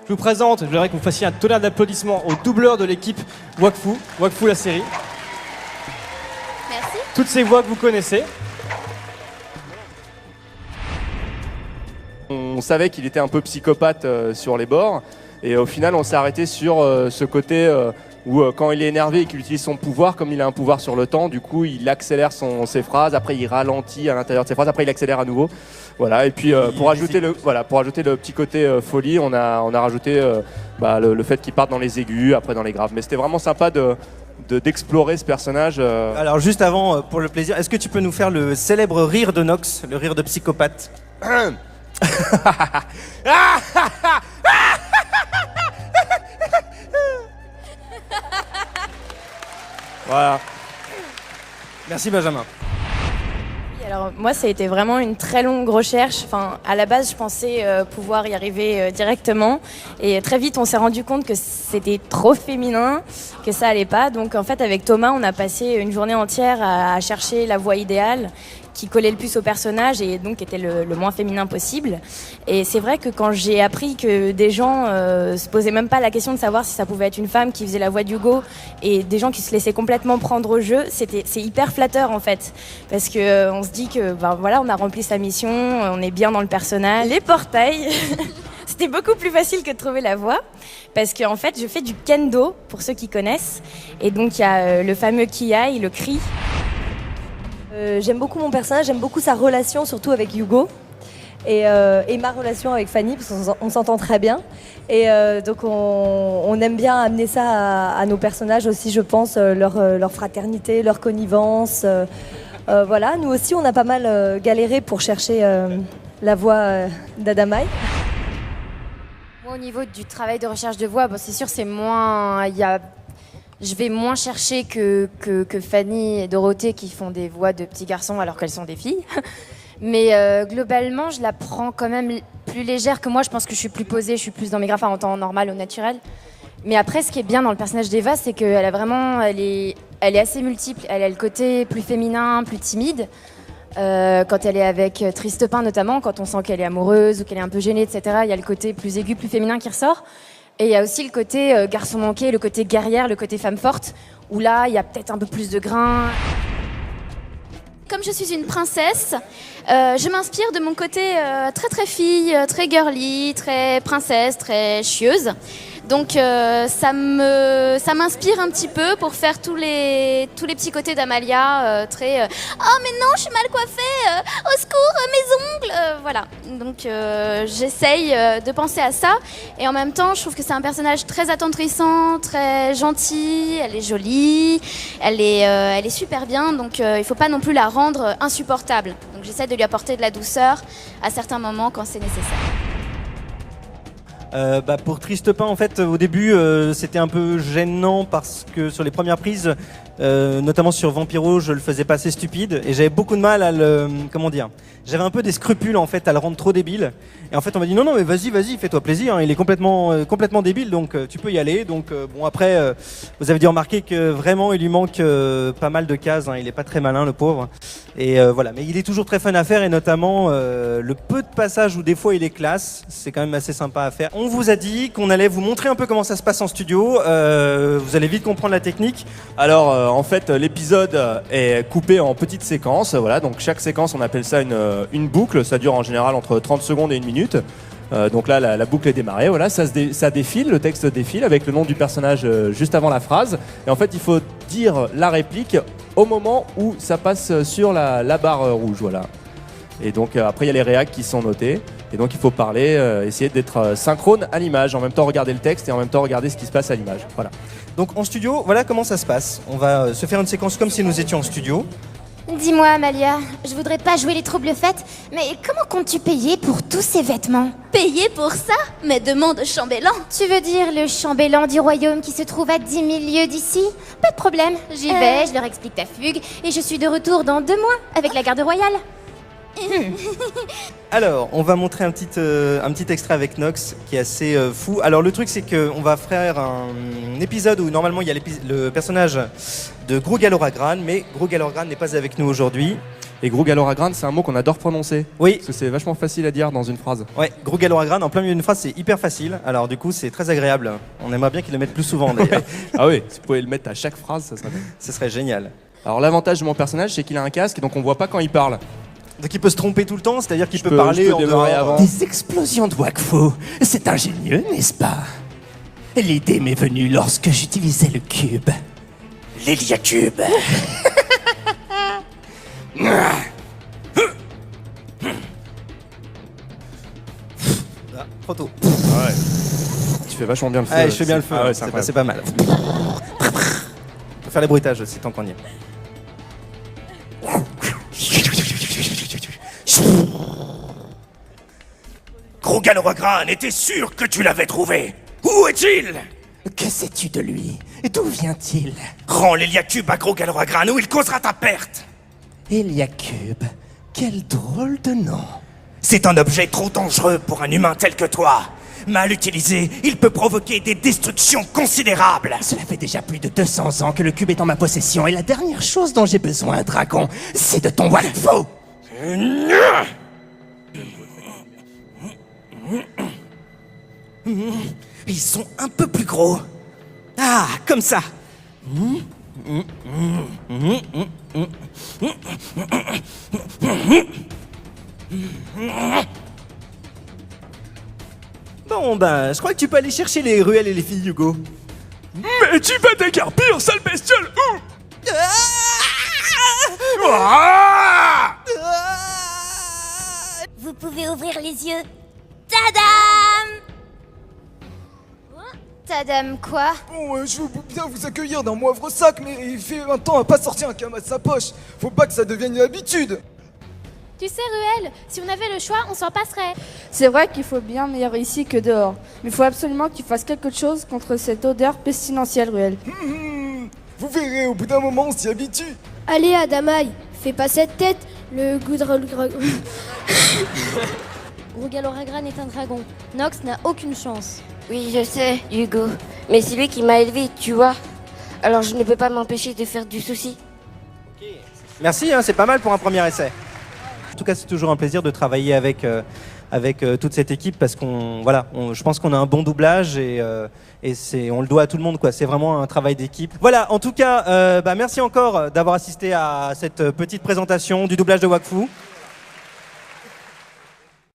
Je vous présente, je voudrais que vous fassiez un tonnerre d'applaudissements au doubleur de l'équipe Wakfu, Wakfu la série. Merci. Toutes ces voix que vous connaissez. On savait qu'il était un peu psychopathe sur les bords. Et au final, on s'est arrêté sur ce côté où quand il est énervé et qu'il utilise son pouvoir, comme il a un pouvoir sur le temps, du coup, il accélère ses phrases, après il ralentit à l'intérieur de ses phrases, après il accélère à nouveau. Voilà. Et puis pour ajouter le petit côté folie, on a rajouté le fait qu'il parte dans les aigus, après dans les graves. Mais c'était vraiment sympa d'explorer ce personnage. Alors juste avant, pour le plaisir, est-ce que tu peux nous faire le célèbre rire de Nox, le rire de psychopathe? Voilà. Merci Benjamin. Alors moi, ça a été vraiment une très longue recherche. Enfin, à la base, je pensais pouvoir y arriver directement. Et très vite, on s'est rendu compte que c'était trop féminin, que ça allait pas. Donc en fait, avec Thomas, on a passé une journée entière à chercher la voix idéale qui collait le plus au personnage et donc était le moins féminin possible. Et c'est vrai que quand j'ai appris que des gens se posaient même pas la question de savoir si ça pouvait être une femme qui faisait la voix d'Hugo et des gens qui se laissaient complètement prendre au jeu, c'est hyper flatteur en fait. Parce que on se dit que voilà, on a rempli sa mission, on est bien dans le personnage. Les portails, c'était beaucoup plus facile que de trouver la voix. Parce qu'en fait, je fais du kendo, pour ceux qui connaissent. Et donc il y a le fameux kiai, le cri. J'aime beaucoup mon personnage, j'aime beaucoup sa relation, surtout avec Hugo, et ma relation avec Fanny, parce qu'on s'entend très bien. Et donc on aime bien amener ça à nos personnages aussi, je pense, leur fraternité, leur connivence. Voilà, nous aussi, on a pas mal galéré pour chercher la voix d'Adamai. Moi, au niveau du travail de recherche de voix, c'est sûr, c'est moins... Je vais moins chercher que Fanny et Dorothée qui font des voix de petits garçons alors qu'elles sont des filles. Mais globalement, je la prends quand même plus légère que moi. Je pense que je suis plus posée, je suis plus dans mes graffes en temps normal, au naturel. Mais après, ce qui est bien dans le personnage d'Eva, c'est qu'elle est assez multiple. Elle a le côté plus féminin, plus timide. Quand elle est avec Tristepin notamment, quand on sent qu'elle est amoureuse ou qu'elle est un peu gênée, etc., il y a le côté plus aigu, plus féminin qui ressort. Et il y a aussi le côté garçon manqué, le côté guerrière, le côté femme forte, où là, il y a peut-être un peu plus de grain. Comme je suis une princesse, je m'inspire de mon côté très très fille, très girly, très princesse, très chieuse. Donc ça m'inspire un petit peu pour faire tous les petits côtés d'Amalia, très oh mais non je suis mal coiffée, au secours mes ongles, voilà. Donc j'essaye de penser à ça et en même temps je trouve que c'est un personnage très attendrissant, très gentil, elle est jolie, elle est super bien, donc il faut pas non plus la rendre insupportable. Donc j'essaie de lui apporter de la douceur à certains moments quand c'est nécessaire. Pour Tristepin, en fait, au début, c'était un peu gênant parce que sur les premières prises, notamment sur Vampiro, je le faisais pas assez stupide et j'avais beaucoup de mal à le... Comment dire ? J'avais un peu des scrupules, en fait, à le rendre trop débile. Et en fait, on m'a dit non, mais vas-y, fais-toi plaisir, hein, il est complètement débile, donc tu peux y aller. Donc, bon, après, vous avez dû remarquer que vraiment, il lui manque pas mal de cases, hein, il est pas très malin, le pauvre. Et voilà, mais il est toujours très fun à faire et notamment le peu de passages où des fois il est classe, c'est quand même assez sympa à faire. On vous a dit qu'on allait vous montrer un peu comment ça se passe en studio, vous allez vite comprendre la technique. Alors en fait l'épisode est coupé en petites séquences, voilà, donc chaque séquence on appelle ça une boucle, ça dure en général entre 30 secondes et 1 minute. Donc là la boucle est démarrée, voilà, ça défile, le texte défile avec le nom du personnage juste avant la phrase. Et en fait il faut dire la réplique au moment où ça passe sur la barre rouge, voilà. Et donc après il y a les réacs qui sont notés. Et donc il faut parler, essayer d'être synchrone à l'image, en même temps regarder le texte et en même temps regarder ce qui se passe à l'image, voilà. Donc en studio, voilà comment ça se passe. On va se faire une séquence comme si nous étions en studio. Dis-moi Amalia, je voudrais pas jouer les troubles fêtes, mais comment comptes-tu payer pour tous ces vêtements ? Payer pour ça ? Mais demande au chambellan. Tu veux dire le chambellan du royaume qui se trouve à 10 000 lieues d'ici ? Pas de problème, j'y vais, je leur explique ta fugue, et je suis de retour dans 2 mois, avec la garde royale. Alors, on va montrer un petit extrait avec Nox qui est assez fou. Alors le truc c'est qu'on va faire un épisode où normalement il y a le personnage de Gro Galoragran, mais Gro Galoragran n'est pas avec nous aujourd'hui. Et Grugaloragrane, c'est un mot qu'on adore prononcer. Oui. Parce que c'est vachement facile à dire dans une phrase. Ouais, Grugaloragrane, en plein milieu d'une phrase, c'est hyper facile. Alors du coup, c'est très agréable. On aimerait bien qu'ils le mettent plus souvent d'ailleurs. Ah oui, si vous pouvez le mettre à chaque phrase, ça serait bien. Ce serait génial. Alors l'avantage de mon personnage, c'est qu'il a un casque, donc on voit pas quand il parle. Donc il peut se tromper tout le temps, c'est-à-dire qu'il peut peux- parler je peux en démarrer dehors. avant. Des explosions de Wakfu, c'est ingénieux, n'est-ce pas? L'idée m'est venue lorsque j'utilisais le cube. L'Héliacube. Ah, trop tôt. Tu fais vachement bien le feu. Ah, je fais bien le feu, Ah ouais, c'est c'est pas, incroyable. c'est pas mal. On peut faire les bruitages aussi tant qu'on y est. Grugaloragrane était sûr que tu l'avais trouvé. Où est-il? Que sais-tu de lui? D'où vient-il? Rends l'Héliacube à Grugaloragrane ou il causera ta perte. Héliacube. Quel drôle de nom. C'est un objet trop dangereux pour un humain tel que toi. Mal utilisé, il peut provoquer des destructions considérables. Cela fait déjà plus de 200 ans que le cube est en ma possession et la dernière chose dont j'ai besoin, dragon, c'est de ton Wakfu. Ils sont un peu plus gros. Ah, comme ça. Bon, ben, je crois que tu peux aller chercher les ruelles et les filles, Hugo. Mais tu vas t'écarpir, sale bestiole. Vous pouvez ouvrir les yeux. Tadam! Tadam quoi? Bon, je veux bien vous accueillir dans mon Havre-Sac, mais il fait un temps à pas sortir un kama de sa poche. Faut pas que ça devienne une habitude. Tu sais Ruel, si on avait le choix, on s'en passerait. C'est vrai qu'il faut bien meilleur ici que dehors. Mais il faut absolument que tu fasses quelque chose contre cette odeur pestilentielle, Ruel. Vous verrez, au bout d'un moment, on s'y habitue. Allez, Adamaï, fais pas cette tête. Le Grugaloragrane est un dragon. Nox n'a aucune chance. Oui, je sais, Hugo. Mais c'est lui qui m'a élevé, tu vois. Alors je ne peux pas m'empêcher de faire du souci. Merci, hein, c'est pas mal pour un premier essai. En tout cas, c'est toujours un plaisir de travailler avec toute cette équipe parce je pense qu'on a un bon doublage et on le doit à tout le monde, quoi. C'est vraiment un travail d'équipe. Voilà, en tout cas, merci encore d'avoir assisté à cette petite présentation du doublage de Wakfu.